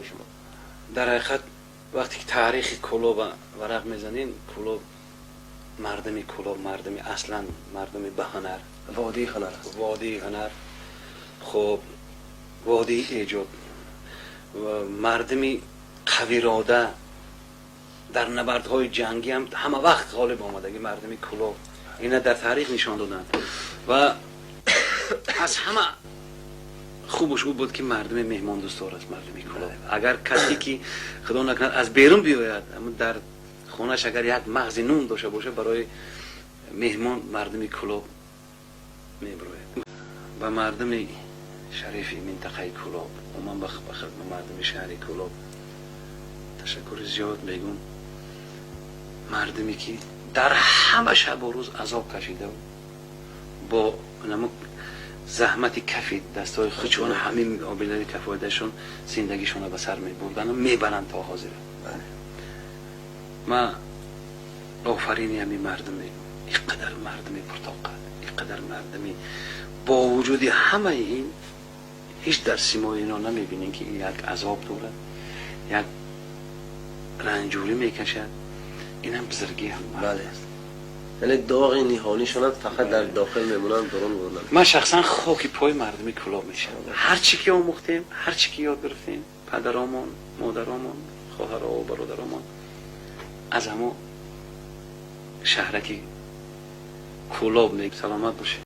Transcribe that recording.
شما؟ در حقیقت وقتی که تاریخ کلوب ورق میزنین، کلوب مردمی اصلا مردمی به هنر، وادی هنر است. وادی هنر، خب وادی ایجاد و مردمی قویراده در نبردهای جنگی هم همه وقت غالب آمدگی مردمی کلوب اینا در تاریخ نشان دادن و از همه خوبش او بود که مردم مهمان دوستار است. مردمی کلوب اگر کسی که خدا نکند از بیرون بیاید اما در خونش اگر یک مغز نون داشته باشه برای مهمان مردمی کلوب میبروید. و مردم شریف منطقه کلوب و من بخدمت مردم شهر کلوب تشکر زیاد میگم. مردمی که در همه شب و روز عذاب کشیده و با نمک زحمت کفی دستای خودشون همین آبیلای کفایدشون زندگیشون به سر میبردن و میبرن تا حاضر. من آفرینی همین مردم میگم. اینقدر مردمی پرطاقت، اینقدر مردمی با وجود همه این هیچ در سیمای اینا نمیبینین که یک عذاب دارد، یک رنجوری میکشد. این هم بزرگی هم مرد است. یعنی داغ نهانی شدن فقط در داخل میمونن درون بودن. من شخصا خاکی پای مردمی کلوب میشم. هر چی که آموختیم، هر چی که یاد گرفتیم، پدرامون، مادرامون، خواهرها و برادرامون از همون شهرکی کلوب میگم. سلامت باشه.